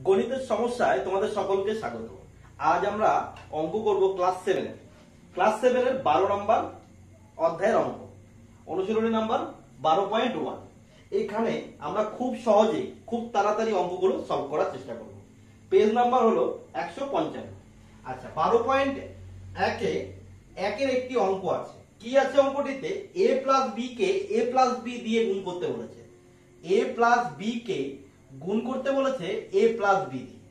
গণিতের সমস্যায় তোমাদের সকলকে স্বাগত। আজ আমরা অঙ্ক করব ক্লাস 7 এর 12 নম্বর অধ্যায়ের অঙ্ক, অনুশীলনী নাম্বার 12.1। এখানে আমরা খুব সহজে খুব তাড়াতাড়ি অঙ্কগুলো সলভ করার চেষ্টা করব। পেজ নাম্বার হলো 155। আচ্ছা, 12.1 একের একটি অঙ্ক আছে। কি আছে অঙ্কটিতে? a প্লাস বি কে a প্লাস বি দিয়ে গুণ করতে বলেছে। a প্লাস বি কে গুণ করতে বলেছে a প্লাস বি দিয়ে।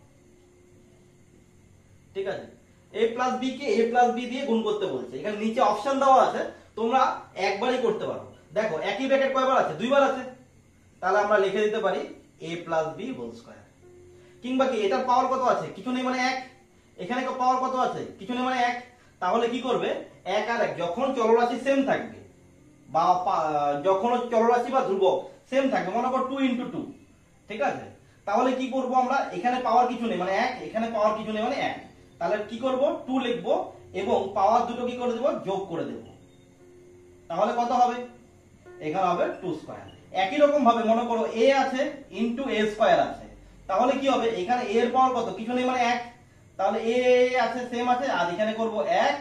ঠিক আছে, a প্লাস বি কে a প্লাস বি দিয়ে গুণ করতে বলেছে। এখানে নিচে অপশন দেওয়া আছে, তোমরা একবারই করতে পারো। দেখো একই ব্র্যাকেট কয়বার আছে? দুইবার আছে। তাহলে আমরা লিখে দিতে পারি a plus B whole square. কিংবা কি এটার পাওয়ার কত আছে? কিছু নেই মানে 1। এখানে পাওয়ার কত আছে? কিছু নেই মানে 1। তাহলে কি করবে? 1 আর 1 যখন চলরাশি সেম থাকবে বা যখন চলরাশি বা ধ্রুবক সেম থাকবে, মনে করো 2 × 2, ঠিক আছে, তাহলে কি করব আমরা? এখানে পাওয়ার কিছু নেই মানে 1, এখানে পাওয়ার কিছু নেই মানে 1। তাহলে কি করব? 2 লিখব এবং পাওয়ার দুটো কি করে দেব? যোগ করে দেব। তাহলে কত হবে? এখানে হবে 2 স্কয়ার। একই রকম ভাবে মনে করো a আছে ইনটু a স্কয়ার আছে। তাহলে কি হবে? এখানে a এর পাওয়ার কত? কিছু নেই মানে 1। তাহলে a আছে সেম আছে, আর এখানে করব 1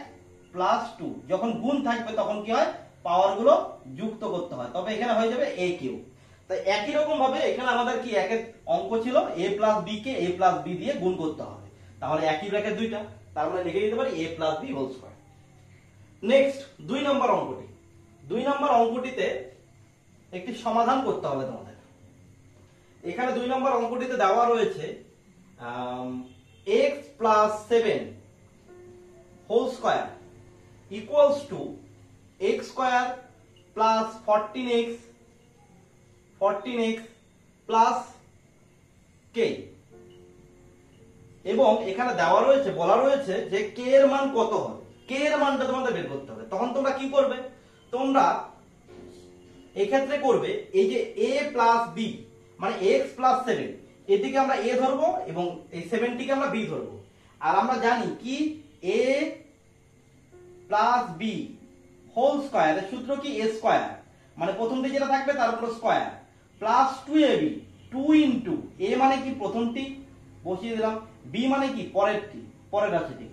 প্লাস 2। যখন গুণ থাকবে তখন কি হয়? পাওয়ার গুলো যুক্ত করতে হয়, তবে এখানে হয়ে যাবে a কিউব। তাই একই রকম ভাবে এখানে আমাদের কি একের অঙ্ক ছিল a প্লাস বি কে a প্লাস বি দিয়ে গুণ করতে হবে। তাহলে একই ব্র্যাকেট দুইটা, তার মানে লিখে দিতে পারি a plus B whole square. Next 2 নম্বর অঙ্কটি। 2 নম্বর অঙ্কটিতে একটি সমাধান করতে হবে তোমাদের। এখানে 2 নম্বর অঙ্কটিতে দেওয়া রয়েছে x plus 7 whole square equals to x square plus 14x plus k। এবং এখানে দেওয়া রয়েছে, বলা রয়েছে যে k এর মান কত হবে। k এর মানটা তোমাদের বের করতে হবে। তখন তোমরা কি করবে? তোমরা এক্ষেত্রে করবে এই যে a প্লাস b মানে x প্লাস 7, এটিকে আমরা a ধরবো এবং এই 7 টিকে আমরা b ধরবো। আর আমরা জানি কি a plus b whole square এর সূত্র কি? a স্কয়ার মানে প্রথমটি যেটা থাকবে তার উপর square plus 2ab। 2 into a মানে কি? প্রথমটি বসিয়ে দিলাম, b মানে কি? পরেরটি, পরের রাশিটি।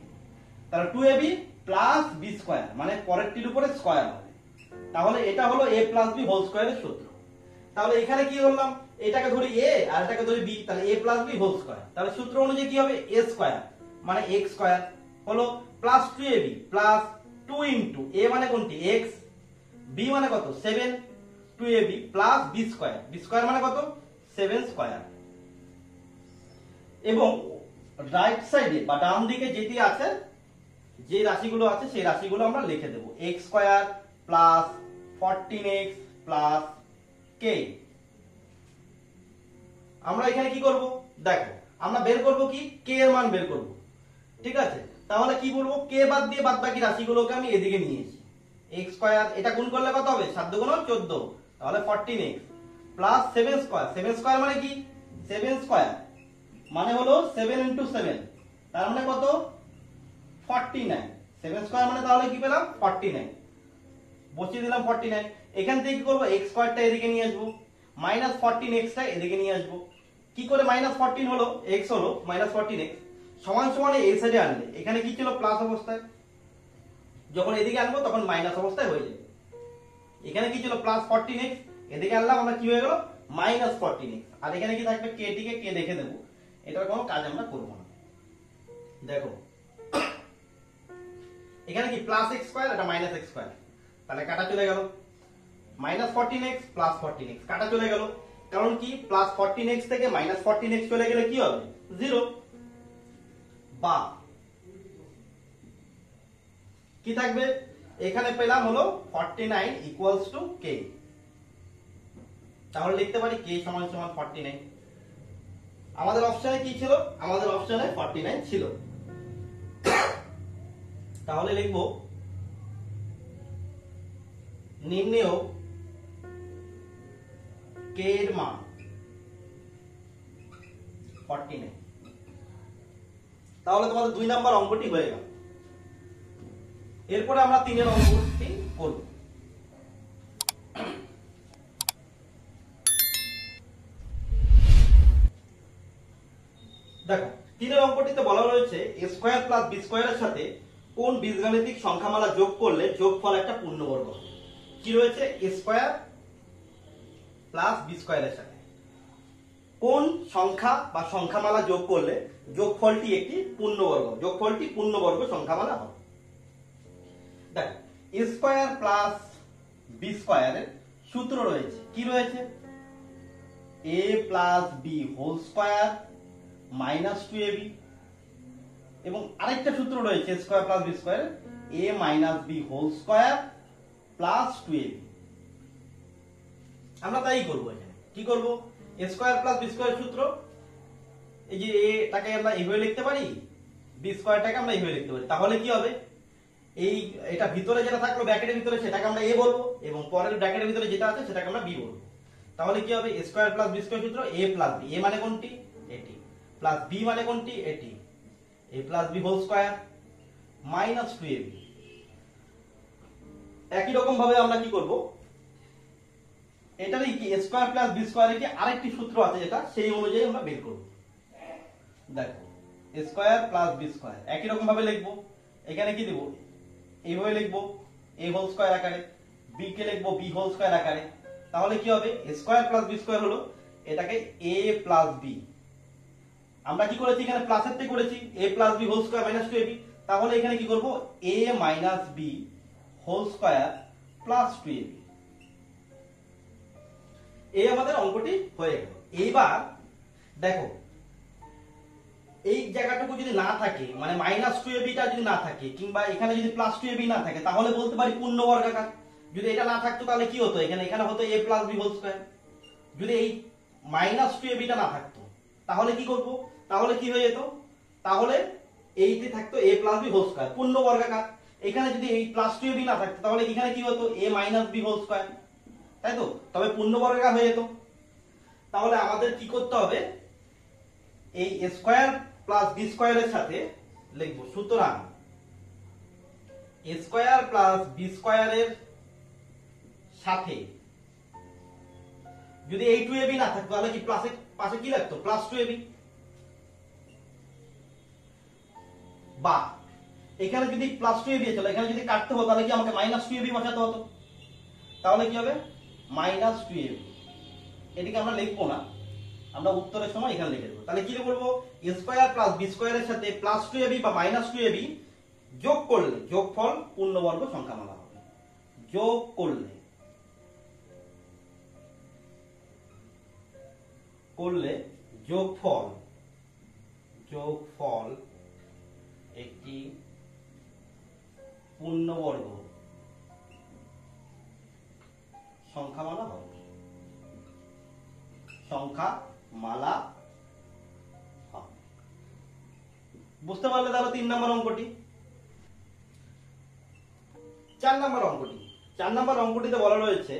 তাহলে 2ab প্লাস b স্কয়ার মানে পরেরটির উপরে স্কয়ার হবে। তাহলে এটা হলো a প্লাস b হোল স্কয়ারের সূত্র। তাহলে এখানে কি করলাম? এটাকে ধরি a আর এটাকে ধরি b, তাহলে a plus b whole square. তাহলে সূত্র অনুযায়ী কি হবে? a স্কয়ার মানে x স্কয়ার হলো plus 2ab plus 2 into a মানে কোনটি? x, b মানে কত? 7, 2ab plus b square, b square মানে কত? 7 স্কয়ার। এবং রাইট সাইডে বা ডান দিকে যেটি আছে, যে রাশিগুলো আছে সেই রাশিগুলো আমরা লিখে দেব। x square plus 14x plus k। আমরা এখানে কি করব? দেখো আমরা বের করব কি? k এর মান বের করব। ঠিক আছে, তাহলে কি বলবো? k বাদ দিয়ে বাদ বাকি রাশিগুলোকে আমি এদিকে নিয়ে এসেছি। x স্কয়ার এটা গুণ করলে কত হবে? 7 × 14, তাহলে 14x প্লাস 7 স্কয়ার। 7 স্কয়ার মানে কি? 7 স্কয়ার মানে হলো 7 × 7, তার মানে কত? 49। 7 স্কয়ার মানে তাহলে কি পেলাম? 49। বসিয়ে দিলাম 49। এখান থেকে কি করব? x স্কয়ারটা এদিকে নিয়ে আসবো, মাইনাস 14x টা এদিকে নিয়ে আসবো। কি করে মাইনাস 14 হলো? x হলো মাইনাস 14x সমান সমান এই সাইডে আনলে এখানে কি ছিল? প্লাস অবস্থায়। যখন এদিকে আনবো তখন মাইনাস অবস্থায় হয়ে যাবে। এখানে কি ছিল? প্লাস 14x, এদিকে আনলাম আমরা কি হয়ে গেল? Minus 14x। আর এখানে কি থাকবে? k টিকে k দেখে দেবো, এটার কোনো কাজ আমরা করব না। দেখো এখানে কি প্লাস x স্কয়ার, এটা মাইনাস x স্কয়ার, তাহলে কাটা চলে গেল। মাইনাস 14x প্লাস 14x কাটা চলে গেল, কারণ কি প্লাস 14x থেকে মাইনাস 14x চলে গেলে কি হবে? 0। বা কি থাকবে? এখানে পেলাম হলো 49 ইকুয়ালস টু k। তাহলে লিখতে পারি k সমান সমান 49। আমাদের অপশনে কি ছিল? আমাদের অপশনে 49 ছিল। তাহলে লিখব নির্ণেয় k এর মান 49। তাহলে তোমাদের 2 নম্বর অঙ্কটি হয়ে গেল। এরপরে আমরা 3 এর অঙ্কটি করব। দেখো 3 অঙ্কটিতে বলা রয়েছে a স্কয়ার প্লাস b স্কয়ারের সাথে কোন বীজগাণিতিক সংখ্যামালা যোগ করলে যোগফল একটা পূর্ণবর্গ হবে। কি রয়েছে a স্কয়ার প্লাস b স্কয়ারের সাথে কোন সংখ্যা বা সংখ্যামালা যোগ করলে যোগফলটি একটি পূর্ণবর্গ, যোগফলটি পূর্ণবর্গ সংখ্যামালা হবে। দেখো a স্কয়ার প্লাস b স্কয়ারের সূত্র রয়েছে, কি রয়েছে a plus b whole square minus 2ab, এবং আরেকটা সূত্র রয়েছে square plus B square a minus b whole square plus 2ab। আমরা তাই করব, এখানে কি করব a square plus b square সূত্র, এই যে a টাকে আমরা এইভাবে লিখতে পারি, b স্কয়ারটাকে আমরা এইভাবে লিখতে পারি। তাহলে কি হবে, এই এটা ভিতরে যেটা থাকলো ব্র্যাকেটের ভিতরে সেটাকে আমরা a বলবো, এবং পরের ব্র্যাকেটের ভিতরে যেটা আছে সেটাকে আমরা b বলবো। তাহলে কি হবে a square plus b square সূত্র a প্লাস b, a মানে কোনটি এটি, প্লাস b মানে কোনটি এটি, a plus b whole square minus 2ab। একই রকম ভাবে আমরা কি করব, এটারই কি a স্কয়ার প্লাস b স্কয়ারের কি আরেকটি সূত্র আছে যেটা সেই অনুযায়ী আমরা বের করব। দেখো a square plus b square একই রকম ভাবে লিখব, এখানে কি দেব এইভাবে লিখব a হোল স্কয়ার আকারে, b কে লিখব b হোল স্কয়ার আকারে। তাহলে কি হবে a square plus b square হলো এটাকে a প্লাস b, আমরা কি করেছি এখানে প্লাসের থেকে করেছি a plus b whole square minus 2ab, তাহলে এখানে কি করব a minus b whole square plus 2ab। এই আমাদের অঙ্কটি হয়ে গেল। এইবার দেখো এই জায়গাটুকু যদি না থাকে, মানে মাইনাস 2ab টা যদি না থাকে, কিংবা এখানে যদি প্লাস 2ab না থাকে, তাহলে বলতে পারি পূর্ণবর্গাকার। যদি এটা না থাকতো তাহলে কি হতো, এখানে এখানে হতো a plus b whole square. যদি এই মাইনাস 2ab টা না থাকতো তাহলে কি করব, তাহলে কি হয়ে যেত, তাহলে এইটি থাকতো a plus b whole square পূর্ণবর্গাকার। এখানে যদি এই প্লাস 2ab না থাকতো তাহলে এখানে কি হতো a minus b whole square, তাই তো, তবে পূর্ণবর্গাকার হয়ে যেত। তাহলে আমাদের কি করতে হবে, এই a স্কয়ার প্লাস b স্কয়ারের সাথে লিখব, সুতরাং a স্কয়ার প্লাস b স্কয়ারের সাথে যদি এই 2ab না থাকতো তাহলে কি প্লাসে পাশে কি লাগতো প্লাস 2ab, বা এখানে যদি প্লাস 2ab ছিল, এখানে যদি কাটতে হতো তাহলে কি আমাকে মাইনাস 2ab বসাতে হতো। তাহলে কি হবে মাইনাস 2ab, এটিকে আমরা লিখবো না, আমরা উত্তরের সময় এখানে লিখে দেবো। তাহলে কি বলবো a স্কয়ার প্লাস b স্কয়ারের সাথে প্লাস 2ab বা মাইনাস 2ab যোগ করলে যোগফল পূর্ণবর্গ সংখ্যামালা হবে। যোগ করলে যোগফল একটি পূর্ণবর্গ সংখ্যামালা হবে, সংখ্যামালা হবে। বুঝতে পারলে তাহলে 3 নম্বর অঙ্কটি। 4 নম্বর অঙ্কটিতে বলা রয়েছে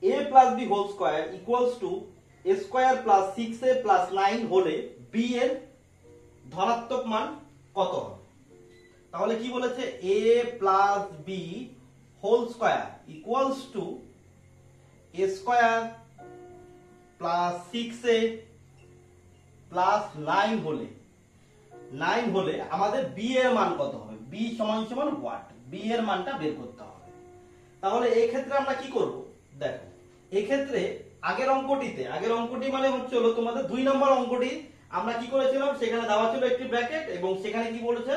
a plus b whole square equals to a square plus 6a plus 9 হলে b এর ধনাত্মক মান কত হবে। তাহলে কি বলেছে a plus b whole square equals to a square plus 6a plus 9 হলে আমাদের b এর মান কত হবে, b সমান সমান হোয়াট, b এর মানটা বের করতে হবে। তাহলে এই ক্ষেত্রে আমরা কি করব, দেখো এই ক্ষেত্রে আগের অঙ্কটি মানে হলো তোমাদের 2 নম্বর অঙ্কটি আমরা কি করেছিলাম, সেখানে দেওয়া ছিল একটি ব্র্যাকেট এবং সেখানে কি বলেছে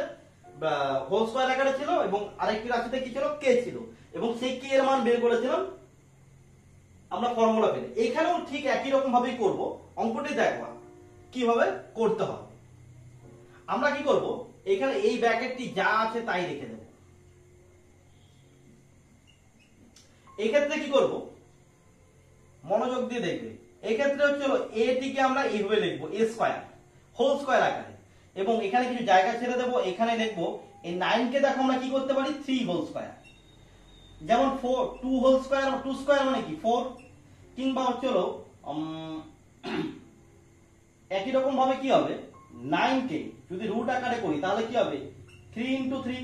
হোল স্কয়ার আকারে ছিল এবং আরেকটি রাশিতে কি ছিল k ছিল, এবং সেই k এর মান বের করেছিলাম আমরা ফর্মুলা পেলে। এখানেও ঠিক একই রকম ভাবেই করব, অঙ্কটি দেখো কিভাবে করতে হবে। আমরা কি করব, এখানে এই ব্র্যাকেটটি যা আছে তাই রেখে দেব। এই ক্ষেত্রে কি করব, মনোযোগ দিয়ে দেখবে, এই ক্ষেত্রে হচ্ছে a টিকে আমরা এইভাবে লিখব a স্কয়ার হোল স্কয়ার আকারে, এবং এখানে কিছু জায়গা ছেড়ে দেব, এখানে লিখব এই 9 কে দেখো আমরা কি করতে পারি 3 হোল স্কয়ার, যেমন 2 হোল স্কয়ার, 2 স্কয়ার মানে কি 4, কিংবা হচ্ছে একই রকম ভাবে কি হবে 9 কে যদি রুট আকারে করি তাহলে কি হবে 3 ইনটু 3,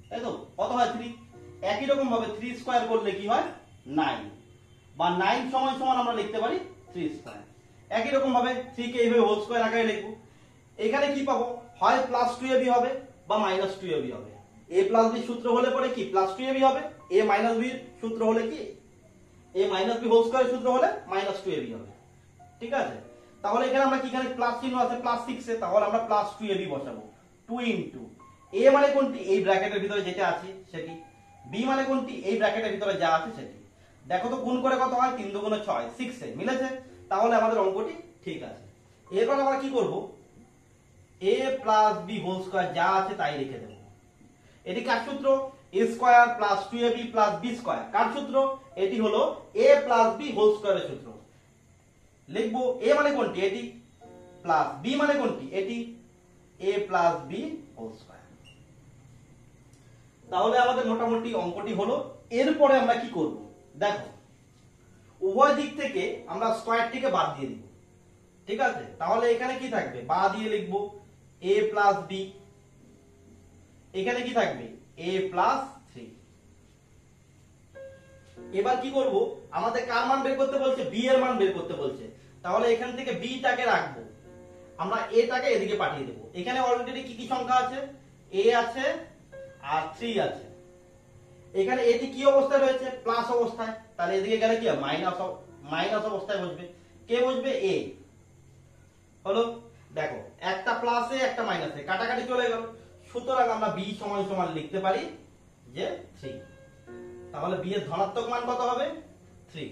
তাই তো, কত হয় 3। একই রকম ভাবে 3 স্কয়ার করলে কি হয় 9, বা 9 সমান সমান আমরা লিখতে পারি 3 স্কয়ার। একই রকম ভাবে 3 কে এইভাবে হোল স্কয়ার আকারে লিখবো। এখানে কি পাবো, হয় প্লাস 2ab হবে বা মাইনাস 2ab হবে। a প্লাস b সূত্র হলে পরে কি প্লাস 2ab হবে, a মাইনাস b সূত্র হলে কি a minus b whole square সূত্র হলে মাইনাস 2ab হবে। ঠিক আছে, তাহলে এখানে আমরা কি, এখানে প্লাস চিহ্ন আছে প্লাস 6 এ, তাহলে আমরা প্লাস 2ab বসাবো। 2 ইনটু a মানে কোনটি, এই ব্র্যাকেটের ভিতরে যেটা আছে সেটি, b মানে কোনটি, এই ব্র্যাকেটের ভিতরে যা আছে সেটি। দেখো তো গুণ করে কত হয়, 3 দুগুণে 6, 6 এ মিলেছে, তাহলে আমাদের অঙ্কটি ঠিক আছে। এরপর আমরা কি করব, a plus b whole square যা আছে তাই লিখে দেব। এটি কার সূত্র, a square plus 2ab plus b square. কার সূত্র, এটি হলো a প্লাস b হোল স্কয়ারের সূত্র। লিখবো a মানে কোনটি, এটি, প্লাস b মানে কোনটি, এটি, a plus b whole square. তাহলে আমাদের মোটামুটি অঙ্কটি হলো। এরপরে আমরা কি করব, দেখো উভয় দিক থেকে আমরা স্কয়ারটিকে বাদ দিয়ে দিব। ঠিক আছে, তাহলে এখানে কি থাকবে, বাদ দিয়ে লিখবো a প্লাস b, এখানে কি থাকবে a প্লাস 3। এবার কি করব, আমাদের কার মান বের করতে বলছে, b এর মান বের করতে বলছে। তাহলে এখান থেকে b টাকে রাখবো, আমরা a টাকে এদিকে পাঠিয়ে দেব। এখানে অলরেডি কি কি সংখ্যা আছে, a আছে আর 3 আছে। এখানে এটি কি অবস্থায় রয়েছে, প্লাস অবস্থায়, তাহলে এদিকে গেলে কি মাইনাস অবস্থায় বসবে। কে বসবে, a হলো। দেখো একটা প্লাসে একটা মাইনাসে কাটাকাটি চলে গেল, সুতরাং আমরা b সমান সমান লিখতে পারি যে 3। তাহলে b এর ধনাত্মক মান কত হবে, 3।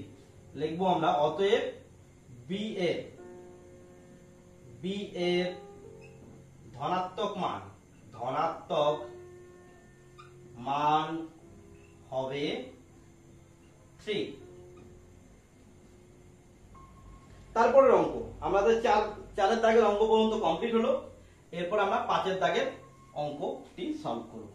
লিখবো আমরা অতএব b এর ধনাত্মক মান হবে 3। তারপরের অঙ্ক, আমাদের 4 এর দাগের অঙ্ক পর্যন্ত কমপ্লিট হলো। এরপর আমরা 5 এর দাগের অঙ্কটি সলভ করব।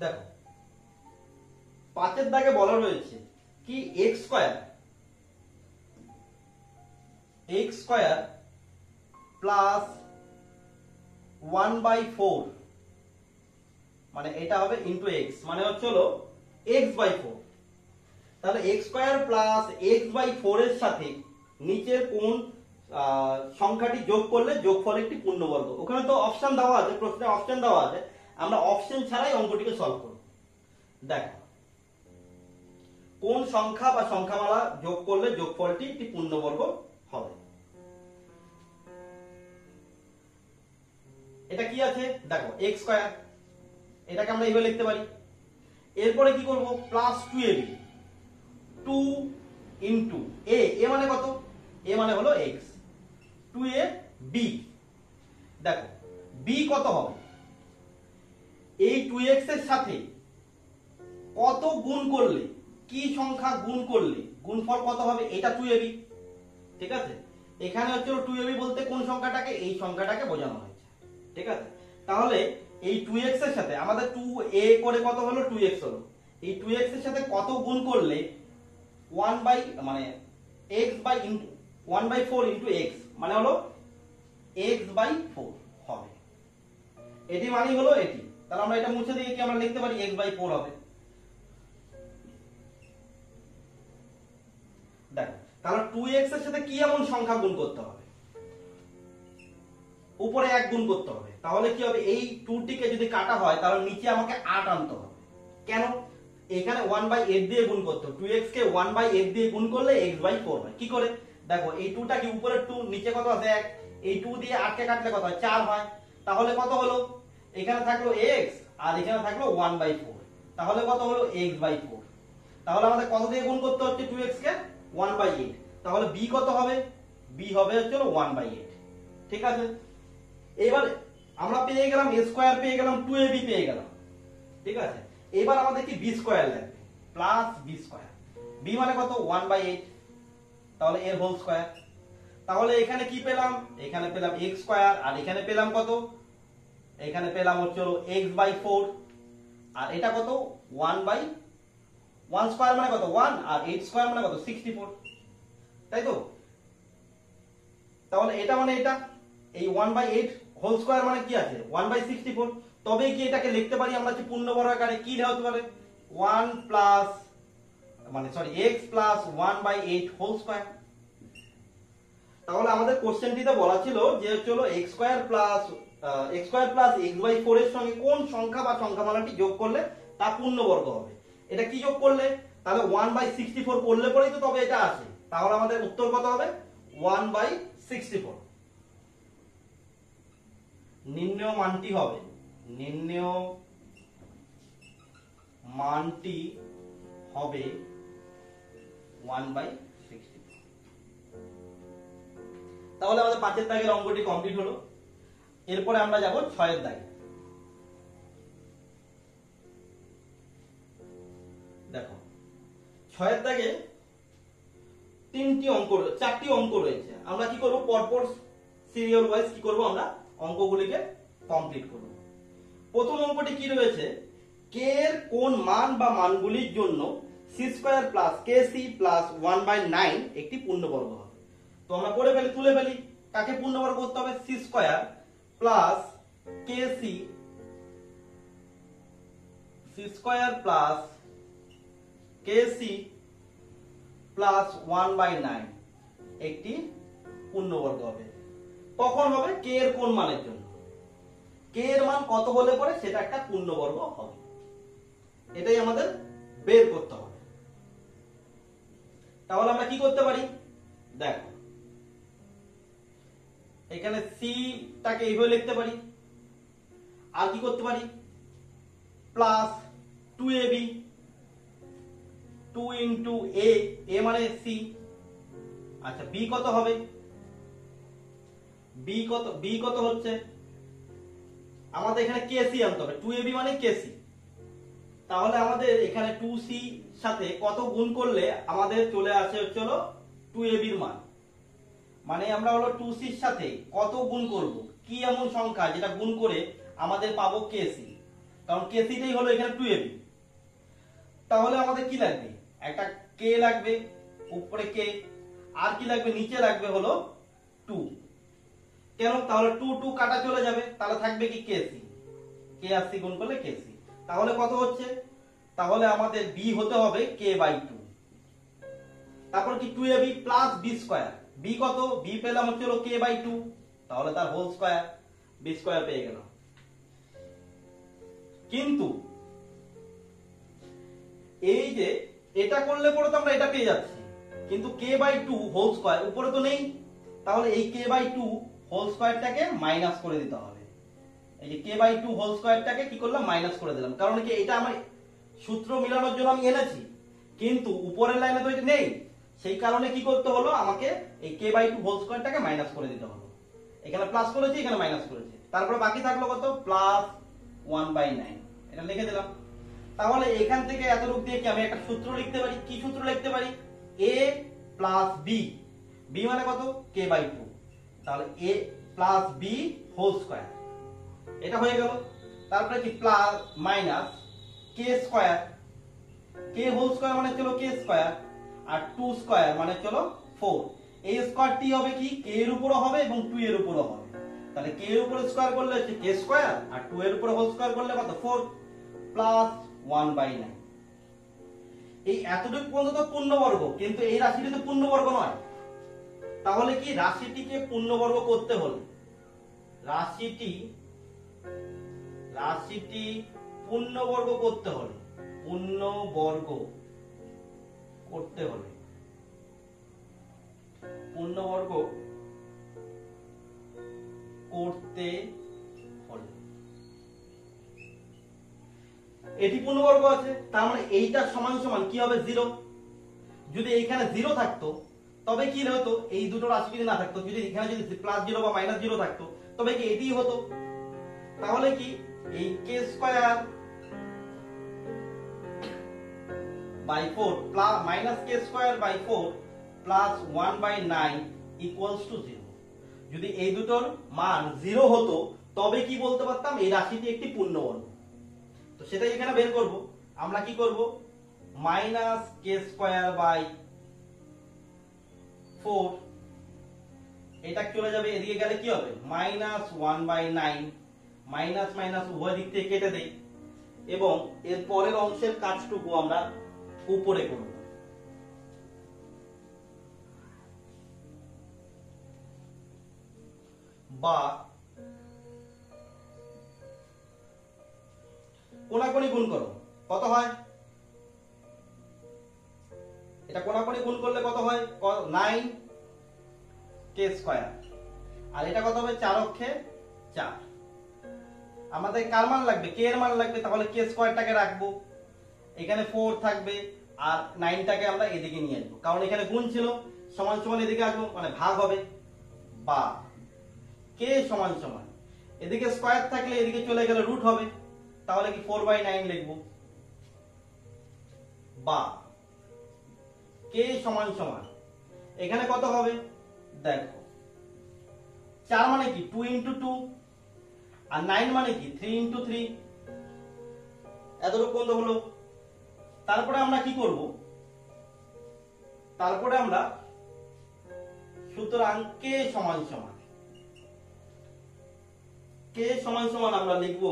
দেখো 5 এর দাগে বলা রয়েছে কি x স্কয়ার প্লাস 1/4, মানে এটা হবে ইনটু x, মানে হচ্ছে হলো x/4। তাহলে x স্কয়ার প্লাস x/4 এর সাথে নিচের কোন সংখ্যাটি যোগ করলে যোগফল একটি পূর্ণবর্গ। ওখানে তো অপশন দেওয়া আছে, প্রশ্নে অপশন দেওয়া আছে, আমরা অপশন ছাড়াই অঙ্কটিকে সলভ করব। দেখো কোন সংখ্যা বা সংখ্যামালা যোগ করলে যোগফলটি একটি পূর্ণবর্গ হবে। এটা কি আছে, দেখো x স্কয়ার, এটাকে আমরা এইভাবে লিখতে পারি। এরপরে কি করব, plus 2ab, 2 into a, a মানে কত, a মানে হলো x, 2ab। দেখো b কত হবে, এই 2x এর সাথে কত গুণ করলে, কি সংখ্যা গুণ করলে গুণফল কত হবে, এটা 2ab। ঠিক আছে, এখানে হচ্ছে 2ab বলতে কোন সংখ্যাটাকে, এই সংখ্যাটাকে বোঝানো হয়েছে। ঠিক আছে, তাহলে এই 2x এর সাথে আমাদের 2a করে কত হলো, 2x হলো। এই 2x এর সাথে কত গুণ করলে 1/4 ইনটু x, মানে হলো x/4 হবে। এটি মানে হলো এটি, তাহলে আমরা এটা মুছে দিয়ে কি আমরা লিখতে পারি x/4 হবে। দেখো তাহলে 2x এর সাথে কি এমন সংখ্যা গুণ করতে হবে, উপরে 1 গুণ করতে হবে। তাহলে কি হবে, এই 2 টিকে যদি কাটা হয় তাহলে নিচে আমাকে 8 আনতে হবে। কেন, এখানে 1/8 দিয়ে গুণ করতে হবে, 2x কে 1/8 দিয়ে গুণ করলে x/4 হয়। কি করে, দেখো এই 2টা কি উপরে 2, নিচে কত আছে 1, এই 2 দিয়ে 8 কে কাটলে কত হয়, 4 হয়। তাহলে কত হলো, এখানে থাকলো x আর এখানে থাকলো 1/4, তাহলে কত হলো x/4। তাহলে আমাদের কত দিয়ে গুণ করতে হচ্ছে 2x কে, 1/8। তাহলে b কত হবে, b হবে হচ্ছে 1/8। ঠিক আছে, এবার আমরা পেয়ে গেলাম a স্কয়ার, পেয়ে গেলাম 2ab পেয়ে গেলাম। ঠিক আছে, এবার আমাদের কি b স্কয়ার লাগবে, প্লাস b স্কয়ার। b মানে কত, 1/8, তাহলে এর হোল স্কয়ার। তাহলে এখানে কি পেলাম, এখানে পেলাম x স্কয়ার, আর এখানে পেলাম কত, এখানে পেলাম হচ্ছে x/4, আর এটা কত 1 স্কয়ার মানে কত 1, আর 8 স্কয়ার মানে কত 64, তাই তো। তাহলে এটা মানে এটা, এই 1/8 হোল স্কয়ার মানে কি আছে 1/64, তবে কি এটাকে লিখতে পারি আমরা যে পূর্ণবর্গ আকারে, কি হতে পারে 1 প্লাস মানে sorry x plus 1/8 whole square. তাহলে আমাদের কোশ্চেনটিতে বলা ছিল যে চলো x স্কয়ার প্লাস x/4 এর সঙ্গে কোন সংখ্যা বা সংখ্যামালাটি যোগ করলে তা পূর্ণবর্গ হবে। এটা কি যোগ করলে? তাহলে 1/64 করলে পরেই তো তবে এটা আসে। তাহলে আমাদের উত্তর কত হবে? 1/64। নির্ণেয় মানটি হবে 1/64। তাহলে আমাদের 5 এর দাগের অঙ্কটি কমপ্লিট হলো। এরপরে আমরা যাব 6 এর দাগে। দেখো 6 এর দাগে চারটি অঙ্ক রয়েছে। আমরা কি করব? পরপর সিরিয়াল ওয়াইজ কি করব? আমরা অঙ্কগুলিকে কমপ্লিট করব। প্রথম অঙ্কটি কি রয়েছে? কে এর কোন মান বা মানগুলির জন্য c² প্লাস kc প্লাস 1/9 একটি পূর্ণবর্গ হবে। তো আমরা করে ফেলি, তুলে ফেলি। কাকে পূর্ণবর্গ করতে হবে? c² plus kc plus kc plus 1/9 একটি পূর্ণবর্গ হবে। কখন হবে? কে এর কোন মানের জন্য। কে এর মান কত হলে পরে সেটা একটা পূর্ণবর্গ হবে, এটাই আমাদের বের করতে হবে। তাহলে আমরা কি করতে পারি? দেখো এখানে সি টাকে এইভাবে লিখতে পারি। আর কি করতে পারি? প্লাস 2ab 2 ইন্টু a মানে সি। আচ্ছা বি কত হবে? বি কত হচ্ছে? আমাদের এখানে কেসি আনতে হবে। 2ab মানে কেসি। তাহলে আমাদের এখানে 2c সাথে কত গুণ করলে আমাদের চলে আসে হলো 2ab এর মান। মানে আমরা হলো 2c এর সাথে কত গুণ করব? কি এমন সংখ্যা যেটা গুণ করে আমাদের পাবো কেসি? কারণ কেসিটাই হলো এখানে 2ab। তাহলে আমাদের কি লাগবে? একটা কে লাগবে, উপরে কে, আর কি লাগবে? নিচে লাগবে হলো 2। কেন? তাহলে 2 কাটা চলে যাবে, তাহলে থাকবে কি? কেসি। কে আর সি গুণ করলে কেসি। তাহলে কত হচ্ছে? তাহলে আমাদের বি হতে হবে k/2। তারপর কি 2ab plus B square. B কত? বি পেলাম হচ্ছে k/2, তাহলে তার হোল স্কয়ার, বি স্কয়ার পেয়ে গেলাম। কিন্তু এই যে এটা করলে পরে তো আমরা এটা পেয়ে যাচ্ছি, কিন্তু k/2 হোল স্কয়ার উপরে তো নেই। তাহলে এই k/2 হোল স্কয়ারটাকে মাইনাস করে দিতে হবে। এই যে k/2 হোল স্কয়ারটাকে কি করলাম? মাইনাস করে দিলাম। কারণ কি? এটা আমার সূত্র মিলানোর জন্য আমি এনেছি, কিন্তু উপরের লাইনে তো এটা নেই। সেই কারণে কি করতে হলো? আমাকে এই k/2 হোল স্কয়ারটাকে মাইনাস করে দিতে হলো। এখানে প্লাস করেছি, এখানে মাইনাস করেছি। তারপরে বাকি থাকলো কত? প্লাস 1/9। এটা লিখে দিলাম। তাহলে এখান থেকে এতটুকু দিয়ে কি আমি একটা সূত্র লিখতে পারি? কি সূত্র লিখতে পারি? a plus B. বি মানে কত? k/2। তাহলে a plus B whole square, এটা হয়ে গেল। তারপরে কি? প্লাস মাইনাস কে স্কয়ার। কে হোল স্কয়ার মানে চলো কে স্কয়ার, আর 2 স্কয়ার মানে চলো 4। এই স্কয়ারটি হবে কি? কে এর উপরে হবে এবং 2 এর উপরে হবে। তাহলে কে এর উপরে স্কয়ার করলে হচ্ছে কে স্কয়ার, আর 2 এর উপরে হোল স্কয়ার করলে কত? 4 প্লাস 1/9। এই এতটুকু পর্যন্ত তো পূর্ণবর্গ, কিন্তু এই রাশিটি তো পূর্ণবর্গ নয়। তাহলে কি? রাশিটিকে পূর্ণবর্গ করতে হলে রাশিটি পূর্ণবর্গ করতে হলে পূর্ণবর্গ করতে হলে এটি পূর্ণবর্গ আছে, তার মানে এইটা সমান সমান কি হবে? 0। যদি এইখানে 0 থাকতো তবে কি হতো? এই দুটো রাশি যদি না থাকতো, যদি এখানে যদি প্লাস 0 বা মাইনাস 0 থাকতো তবে কি এটিই হতো। তাহলে কি? এই K square by 4 plus minus K square by 4 plus 1/9 equals to 0। যদি এই দুটোর মান 0 হতো তবে কি বলতে পারতাম? এই রাশিটি একটি পূর্ণবর্গ। তো সেটাই এখানে বের করব। আমরা কি করব? মাইনাস কে স্কয়ার বাই 4, এটা চলে যাবে এদিকে, গেলে কি হবে? মাইনাস 1/9। মাইনাস মাইনাস উভয় দিক থেকে কেটে দেই। এবং এর পরের অংশের কাজটুকু আমরা উপরে করব। বা কোনাকুনি গুণ করো, কত হয়? এটা কোনাকুনি গুণ করলে কত হয়? 9 কে স্কয়ার। আর এটা কত হবে? 4 অক্ষে 4। আমাদের কার মান লাগবে? কে এর মান লাগবে, তাহলে কে স্কয়ারটাকে রাখবো, এখানে 4 থাকবে আর 9টাকে আমরা এদিকে নিয়ে আসবো, কারণ এখানে গুণ ছিল, সমান সমান এদিকে আসবো, মানে ভাগ হবে। বা কে সমান সমান এদিকে স্কয়ার থাকলে এদিকে চলে গেলে রুট হবে, তাহলে কি 4/9 লিখবো। বা কে সমান সমান এখানে কত হবে? দেখো 4 মানে কি 2 × 2 আর 9 মানে কি 3 × 3। এতটুকু পর্যন্ত হলো। তারপরে আমরা কি করব? তারপরে আমরা সুতরাং কে সমান সমান, কে সমান সমান আমরা লিখব।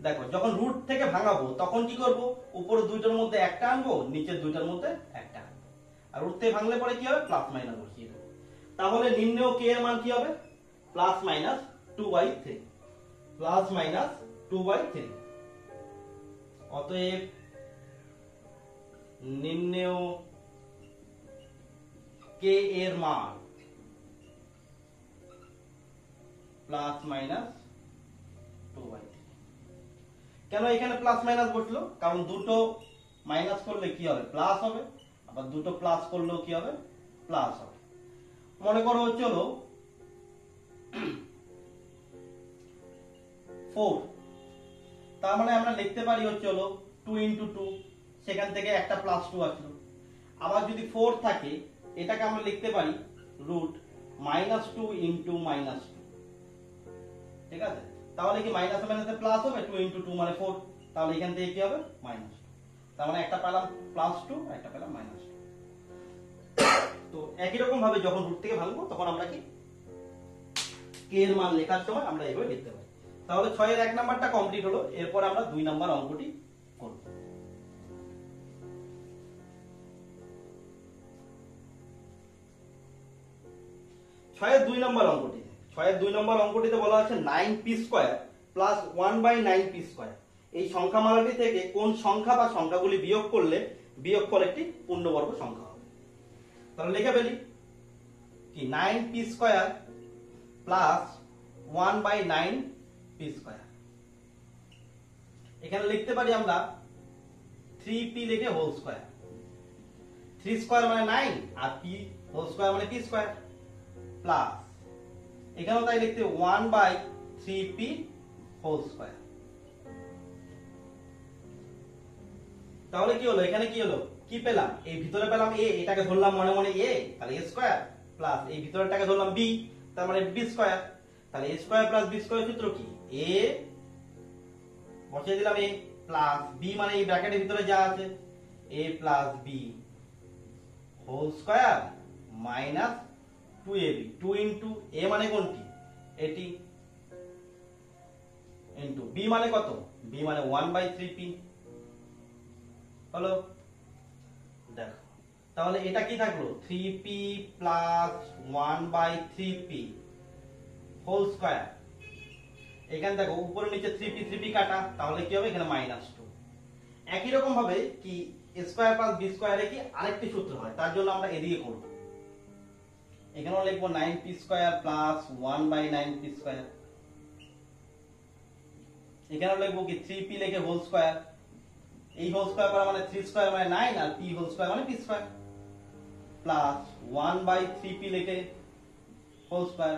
দেখো যখন রুট থেকে ভাঙাবো তখন কি করব? উপরে দুইটার মধ্যে একটা আনবো, নিচের দুইটার মধ্যে একটা আনবো, আর রুট থেকে ভাঙলে পরে কি হবে? প্লাস মাইনাস বসিয়ে দেবো। তাহলে নির্ণেয় কে এর মান কি হবে? +-2/3, +-2/3। অতএব নির্ণেয় কে এর মান +-2/3। কেন এখানে প্লাস মাইনাস বসলো? কারণ দুটো মাইনাস করলে কি হবে? প্লাস হবে, আবার দুটো প্লাস করলেও কি হবে? প্লাস হবে। মনে করো চলো 4, তার মানে আমরা লিখতে পারি হলো 2 × 2, সেখান থেকে একটা +2 আসলো। আবার যদি 4 থাকে এটাকে আমরা লিখতে পারি √-2 × -2। ঠিক আছে, তাহলে কি মাইনাসে মাইনাসে প্লাস হবে, 2 × 2 মানে 4, তাহলে এখান থেকে কি হবে? -2। তার মানে একটা পেলাম +2, একটা পেলাম -2। তো একই রকম ভাবে যখন রুট থেকে ভাঙবো তখন আমরা কি কে এর মান লেখার সময় আমরা এইভাবে লিখতে পারি। তাহলে 6 এর 1 নাম্বারটা কমপ্লিট হলো। এরপর আমরা 2 নাম্বার অঙ্কটি করব। 6 এর 2 নাম্বার অঙ্কটিতে, 6 এর 2 নাম্বার অঙ্কটিতে বলা আছে 9p² + 1/9p²। এই সংখ্যামালাটি থেকে কোন সংখ্যা বা সংখ্যাগুলি বিয়োগ করলে বিয়োগফল একটি পূর্ণবর্গ সংখ্যা হবে। তাহলে লিখে ফেলি কি 9p² + 1/9p²। এখানে লিখতে পারি আমরা 3p লিখে হোল স্কয়ার। 3 স্কয়ার মানে 9 আর p হোল স্কয়ার মানে p², প্লাস এখানেও তাই লিখতে 1/3p হোল স্কয়ার। তাহলে কি হলো? এখানে কি হলো? কি পেলাম? এই ভিতরে পেলাম a, এটাকে ধরলাম মনে মনে a, তাহলে a স্কয়ার, প্লাস এই ভিতরেরটাকে ধরলাম b, তার মানে b স্কয়ার। তাহলে a স্কয়ার + b স্কয়ার সূত্র কি? a বসিয়ে দিলাম a, প্লাস b মানে এই ব্র্যাকেটের ভিতরে যা আছে a + b whole square minus 2ab। 2 × a মানে কোনটি? এটি, ইনটু b মানে কত? b মানে 1/3p। হলো? দেখো তাহলে এটা কি থাকলো? 3p + 1/3p whole square. এখানে দেখো উপরে নিচে 3p 3p কাটা, তাহলে কি হবে? এখানে -2। একই রকম ভাবে কি a² + b² এর কি আরেকটি সূত্র হয়, তার জন্য আমরা এদিকে করব। এখানেও লিখবো 9p² + 1/9p²। এখানেও লিখবো কি 3p লিখে হোল স্কয়ার। এই হোল স্কয়ার করা মানে 3 স্কয়ার মানে 9 আর p হোল স্কয়ার মানে p², প্লাস 1/3p লিখে হোল স্কয়ার।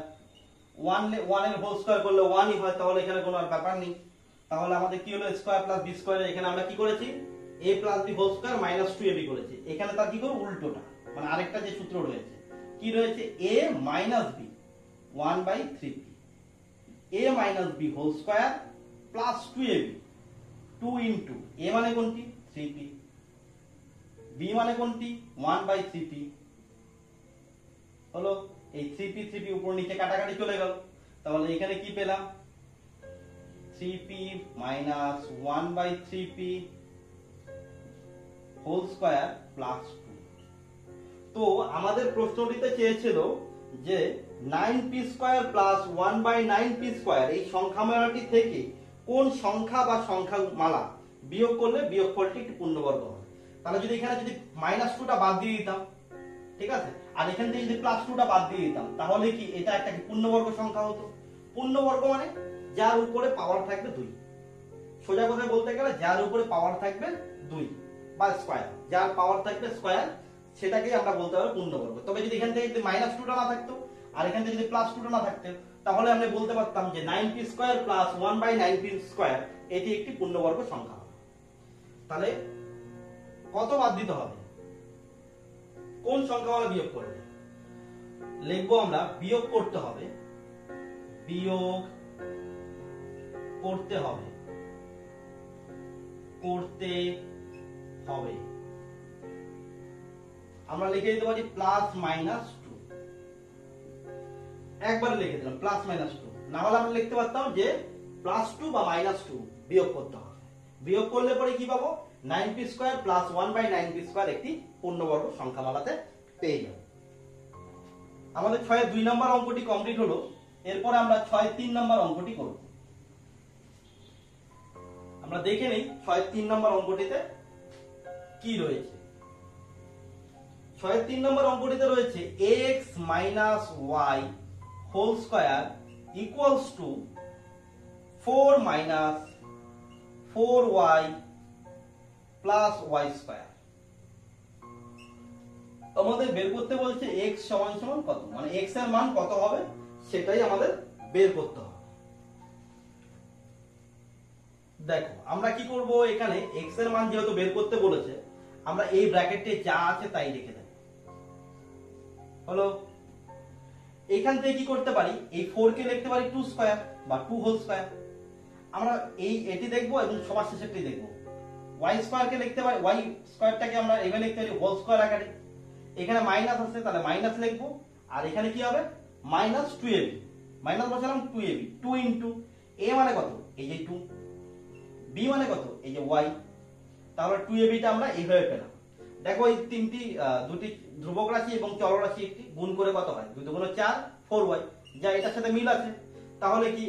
1 এর হোল স্কয়ার করলে 1ই হয়, তাহলে এখানে কোনো আর ব্যাপার নেই। তাহলে আমাদের কি হলো? a² + b² এখানে আমরা কি করেছি? a + b whole square -2ab করেছি। এখানে তার কি করব? উল্টোটা, মানে আরেকটা যে সূত্র রয়েছে কি রয়েছে? a - b 1/3p, a - b whole square plus 2ab, 2 × a মানে কোনটি? 3p, b মানে কোনটি? 1/3p। হলো? এই 3p 3p উপর নিচে কাটাকাটি চলে গেল। তাহলে এখানে কি পেলাম? 3p minus 1 by 3p whole square plus 2। তো আমাদের প্রশ্নটিতে চেয়েছিল যে 9p square plus 1 by 9p square এই সংখ্যামালাটি থেকে কোন সংখ্যা বা সংখ্যামালা বিয়োগ করলে বিয়োগফলটি একটি পূর্ণবর্গ হবে। তাহলে যদি এখানে যদি -2টা বাদ দিয়ে দিতাম, ঠিক আছে, আর এখান থেকে যদি +2টা বাদ দিয়ে দিতাম, তাহলে কি এটা একটা কি পূর্ণবর্গ সংখ্যা হতো। পূর্ণবর্গ মানে যার উপরে পাওয়ার থাকবে 2। সোজা কথায় বলতে গেলে যার উপরে পাওয়ার থাকবে 2 বা স্কয়ার, যার পাওয়ার থাকবে স্কয়ার, সেটাকেই আমরা বলতে পারবো পূর্ণবর্গ। তবে যদি এখান থেকে যদি -2টা না থাকতো আর এখান থেকে যদি +2টা না থাকতো, তাহলে আমরা বলতে পারতাম যে 9p square plus 1 by 9p square এটি একটি পূর্ণবর্গ সংখ্যা। তাহলে কত বাদ দিতে হবে, কোন সংখ্যামালা বিয়োগ করবে? লিখবো আমরা বিয়োগ করতে হবে, বিয়োগ করতে হবে, করতে হবে। আমরা লিখে দিতে পারি +-2, একবার লিখে দিলাম +-2। না হলে আমরা লিখতে পারতাম যে +2 বা -2 বিয়োগ করতে হবে। বিয়োগ করলে পরে কি পাবো, 9p square plus 1 by 9p square একটি পূর্ণবর্গ সংখ্যামালাতে পেয়ে যাব। আমাদের 6 2 নম্বর অঙ্কটি কমপ্লিট হলো। এরপর আমরা 6 3 নম্বর অঙ্কটি করব। আমরা দেখে নেই 6 3 নম্বর অঙ্কটিতে কি রয়েছে। 6 3 নম্বর অঙ্কটিতে রয়েছে x y whole square equals to 4 4y plus y square. আমাদের বের করতে বলছে x সমান সমান কত, মানে x এর মান কত হবে সেটাই আমাদের বের করতে হবে। দেখো আমরা কি করব, এখানে x এর মান যেহেতু বের করতে বলেছে, আমরা এই ব্র্যাকেটে যা আছে তাই লিখে দেব। হলো, এখান থেকে কি করতে পারি, এই 4 কে লিখতে পারি 2 স্কয়ার বা 2 হোল স্কয়ার। আমরা এটি দেখব এবং সবার শেষেরটি দেখব। y স্কয়ার কে লিখতে পারি, y স্কয়ারটাকে আমরা এভাবে লিখতে পারি হোল স্কয়ার আকারে। এখানে মাইনাস আছে তাহলে মাইনাস লিখব, আর এখানে কি হবে -2ab, মাইনাস বসালাম 2ab, 2 ইনটু a মানে কত, এই যে 2, b মানে কত, এই যে y, তাহলে 2ab টা আমরা এইভাবে পেলাম। দেখো এই দুটি ধ্রুবক রাশি এবং চলরাশি একটি গুণ করে কত হয়, 2 দুগুণ 4 4y, যা এটার সাথে মিল আছে। তাহলে কি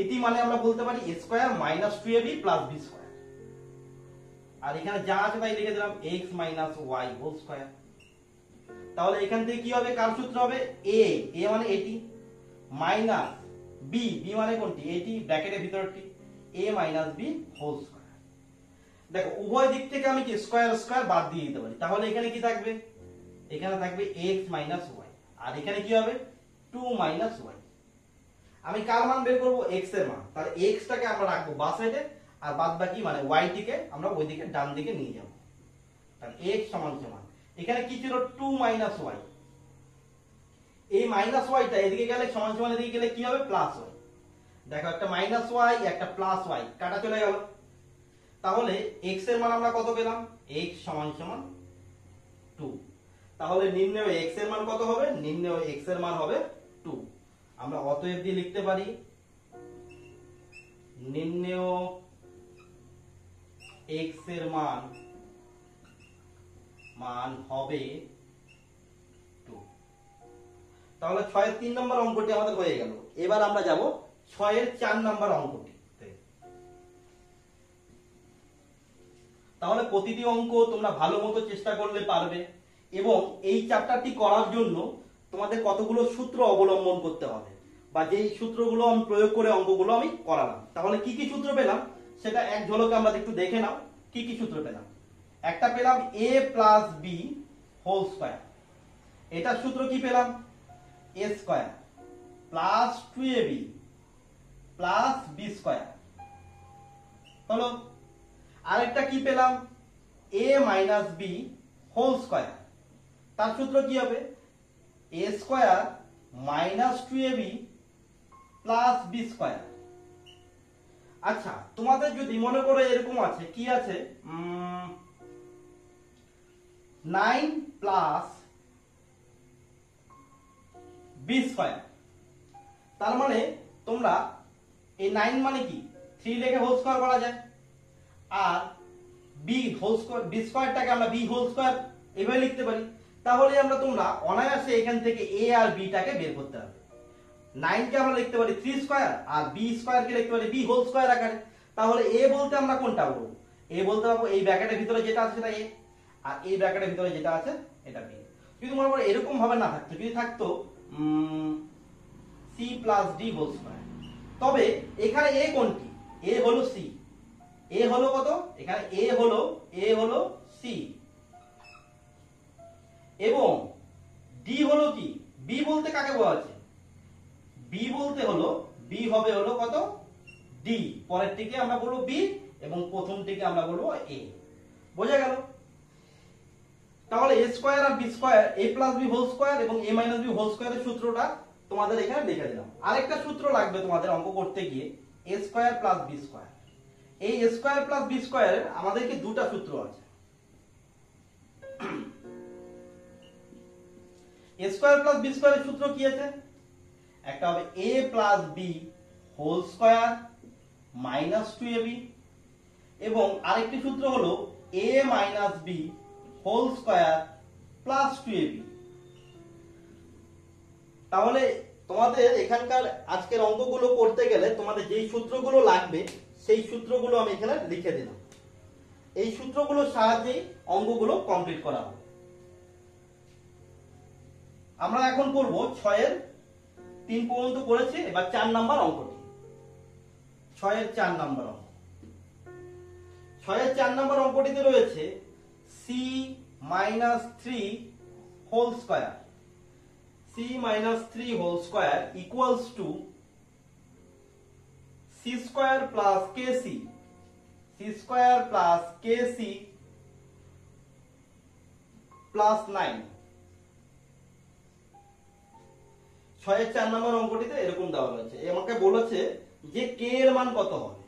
এটি মানে আমরা বলতে পারি a square -2ab plus b square. আর এখানে যা আছে তাই লিখে দিলাম x y হোল স্কয়ার। তাহলে এখান থেকে কি হবে, কার সূত্র হবে, a মানে এটি, মাইনাস b মানে কোনটি, এটি ব্র্যাকেটের ভিতরটি, a b হোল স্কয়ার। দেখো উভয় দিক থেকে আমি কি স্কয়ার স্কয়ার বাদ দিয়ে দিতে পারি। তাহলে এখানে কি থাকবে, এখানে থাকবে x y, আর এখানে কি হবে 2 y। আমি কার মান বের করব, x এর মান। তাহলে x টাকে আমরা রাখবো বাঁ সাইডে, আর বাদ বাকি মানে y টিকে আমরা ওইদিকে ডান দিকে নিয়ে যাব। তাহলে x সমান সমান এখানে কি ছিল 2 y, এই y টা এদিকে গেলে সমান সমান এদিকে গেলে কি হবে +y। দেখো একটা y একটা +y কাটা চলে গেল। তাহলে x এর মান আমরা কত পেলাম, x সমান সমান 2। তাহলে নির্ণয় x এর মান কত হবে, নির্ণয় x এর মান হবে 2। আমরা অতএব দিয়ে লিখতে পারি নির্ণয় x এর মান হবে 2। তাহলে 6 এর 3 নম্বর অঙ্কটি আমাদের হয়ে গেল। এবার আমরা যাব 6 এর 4 নম্বর অঙ্কটি। তাহলে প্রতিটি অঙ্ক তোমরা ভালো মতো চেষ্টা করলে পারবে, এবং এই চ্যাপ্টারটি করার জন্য তোমাদের কতগুলো সূত্র অবলম্বন করতে হবে, বা যেই সূত্রগুলো আমি প্রয়োগ করে অঙ্কগুলো আমি করালাম। তাহলে কি কি সূত্র পেলাম সেটা এক ঝলকে আমরা একটু দেখে নাও। কি কি সূত্র পেলাম, একটা পেলাম a plus b whole square, এটার সূত্র কি পেলাম, a square plus 2ab plus b square. হলো, আরেকটা কি পেলাম a minus b whole square, তার সূত্র কি হবে a square minus 2ab plus b square. আচ্ছা তোমাদের যদি মনে করো এরকম আছে, কি আছে 9 প্লাস b স্কয়ার, তার মানে তোমরা এই 9 মানে কি 3 লিখে হোল স্কয়ার করা যায়, আর বি হোল স্কয়ার, বি স্কয়ারটাকে আমরা বি হোল স্কয়ার এভাবে লিখতে পারি। তাহলে তোমরা অনায়াসে এখান থেকে এ আর বি টাকে বের করতে হবে। 9 কে আমরা লিখতে পারি 3 স্কয়ার, আর বি স্কয়ার কে লিখতে পারি বি হোল স্কয়ার আকারে। তাহলে এ বলতে আমরা কোনটা বলবো? এ বলতে পারবো এই ব্র্যাকেটের ভিতরে যেটা আছে সেটা এ, আর এই ব্র্যাকেটের ভিতরে যেটা আছে এটা বি। যদি মনে করো এরকম ভাবে না থাকতো, যদি থাকতো c plus d whole square, তবে এখানে এ কোনটি? এ হলো সি। এ হলো কত? এখানে এ হলো সি, এবং ডি হলো কি? বি বলতে কাকে বলা আছে? বি বলতে হলো বি হবে হলো কত? ডি। পরেরটিকে আমরা বলবো বি এবং প্রথমটিকে আমরা বলবো এ। বোঝা গেল? তাহলে এ স্কয়ার আর বি স্কয়ার, এ প্লাস বি হোল স্কয়ার এবং এ মাইনাস বি হোল স্কয়ারের সূত্রটা তোমাদের এখানে লিখে দিলাম। আরেকটা সূত্র লাগবে তোমাদের অঙ্ক করতে গিয়ে, A square plus B square. এই এ স্কয়ার প্লাস বি স্কয়ারের আমাদেরকে দুটো সূত্র আছে। এ স্কয়ার প্লাস বি স্কয়ারের সূত্র কি আছে? একটা হবে A plus B whole square minus 2ab, এবং আরেকটি সূত্র হলো A minus B whole square plus 2ab। তাহলে তোমাদের এখানকার আজকের অঙ্কগুলো করতে গেলে তোমাদের যেই সূত্রগুলো লাগবে সেই সূত্রগুলো আমি এখানে লিখে দিলাম। এই সূত্রগুলোর সাহায্যেই অঙ্কগুলো কমপ্লিট করা হবে। আমরা এখন করব 6 এর 3 পর্যন্ত করেছি, এবার 4 নাম্বার অঙ্কটি। 6 এর 4 নাম্বার অঙ্ক। 6 এর 4 নাম্বার অঙ্কটিতে রয়েছে c minus 3 whole square. c minus 3 whole square equals to c square plus kc, c square plus kc প্লাস 9। 6 এর 4 নম্বর অঙ্কটিতে এরকম দেওয়া রয়েছে। আমাকে বলেছে যে কে এর মান কত হবে।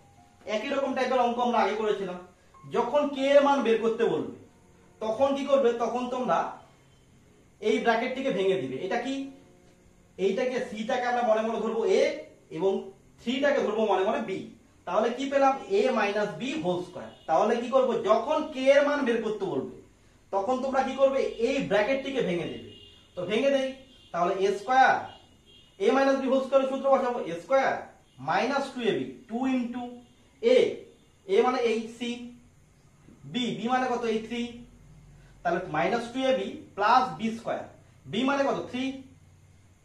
একই রকম টাইপের অঙ্ক আমরা আগে করেছিলাম। যখন কে এর মান বের করতে বলবে তখন কি করবে? তখন তোমরা এই ব্র্যাকেটটিকে ভেঙে দিবে। এটা কি? এইটাকে সিটাকে আমরা মনে মনে ধরবো এ এবং 3টাকে ধরবো মনে মনে বি। তাহলে কি পেলাম? a minus B whole square. তাহলে কি করব? যখন কে এর মান বের করতে বলবে তখন তোমরা কি করবে? এই ব্র্যাকেটটিকে ভেঙে দেবে। তো ভেঙে দেই, তাহলে a square a minus B whole স্কয়ারের সূত্র বসাবো, a square minus 2ab, 2 into a, a মানে এই c, b, b মানে কত? এই 3, তাহলে minus 2ab plus b square, b মানে কত? 3,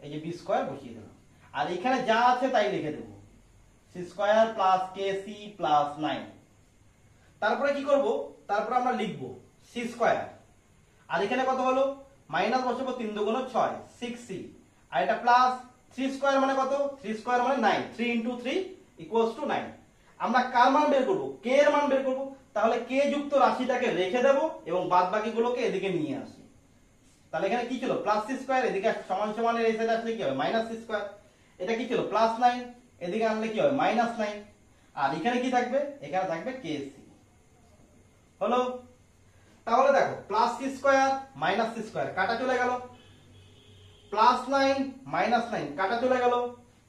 এই যে b স্কয়ার বসিয়ে দিলাম। আর এখানে যা আছে তাই লিখে দেব, c স্কয়ার প্লাস kc প্লাস 9। তারপরে কি করব? তারপরে আমরা লিখব c স্কয়ার, আর এখানে কত হলো? মাইনাস বসাবো 3 দুগুণ 6, 6c, আর এটা প্লাস 3 স্কয়ার মানে কত? 3 স্কয়ার মানে 9, 3 ইনটু 3 ইকুয়ালস টু 9। আমরা কার মান বের করব? কে এর মান বের করব। তাহলে কে যুক্ত রাশিটাকে রেখে দেব এবং বাদ বাকিগুলোকে এদিকে নিয়ে আসি। তাহলে এখানে কি ছিল? প্লাস c স্কয়ার, এদিকে সমান সমান এর এই সাইডে আসলে কি হবে? Minus c square. এটা কি ছিল? প্লাস 9, এদিকে আনলে কি হবে? মাইনাস 9। আর এখানে কি থাকবে? এখানে থাকবে kc। হলো? তাহলে দেখো plus c square minus c square কাটা চলে গেল, প্লাস 9 মাইনাস 9 কাটা চলে গেল,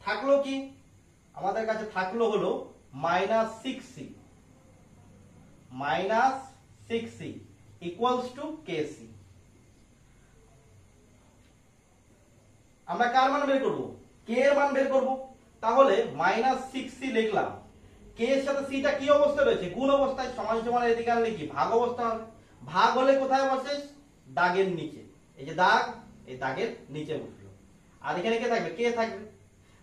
থাকলো কি? আমাদের কাছে থাকলো হলো minus 6c, minus 6c equals to kc। আমরা কার মান বের করব? কে এর মান বের করব। তাহলে মাইনাস 6c লিখলাম, কে এর সাথে c টা কি অবস্থায় রয়েছে? গুণ অবস্থায়। সমান সমান এদিকে আনলে কি? ভাগ অবস্থা হবে। ভাগ হলে কোথায় বসে? দাগের নিচে। এই যে দাগ, এই দাগের নিচে বসলো। আর এখানে কে থাকবে? কে থাকবে।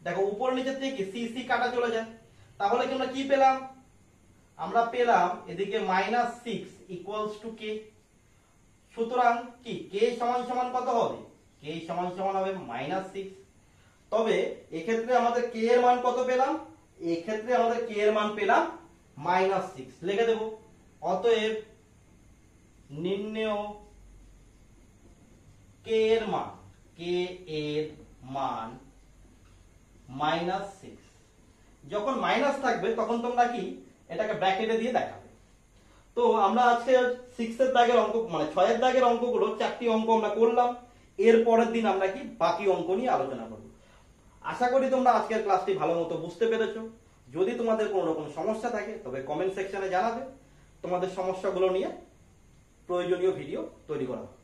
দেখো উপর নিচের থেকে কি c কাটা চলে যায়। তাহলে কি আমরা কি পেলাম? আমরা পেলাম এদিকে মাইনাস 6 ইকুয়ালস টু কে। সুতরাং কি কে সমান সমান কত হবে? কে সমান সমান হবে মাইনাস 6। তবে এক্ষেত্রে আমাদের কে এর মান কত পেলাম? এক্ষেত্রে আমাদের কে এর মান পেলাম মাইনাস 6। লিখে দেব, অতএব নির্ণেয় কে এর মান, কে এর মান মাইনাস 6। যখন মাইনাস থাকবে তখন তোমরা কি এটাকে ব্র্যাকেটে দিয়ে দেখাবে। তো আমরা আজকে 6 এর দাগের অঙ্ক মানে 6 এর দাগের অঙ্কগুলো 4টি অঙ্ক আমরা করলাম। এর পরের দিন আমরা কি বাকি অঙ্ক নিয়ে আলোচনা করব। আশা করি তোমরা আজকের ক্লাসটি ভালো মতো বুঝতে পেরেছো। যদি তোমাদের কোনো রকম সমস্যা থাকে তবে কমেন্ট সেকশনে জানাবে, তোমাদের সমস্যাগুলো নিয়ে প্রয়োজনীয় ভিডিও তৈরি করা হবে।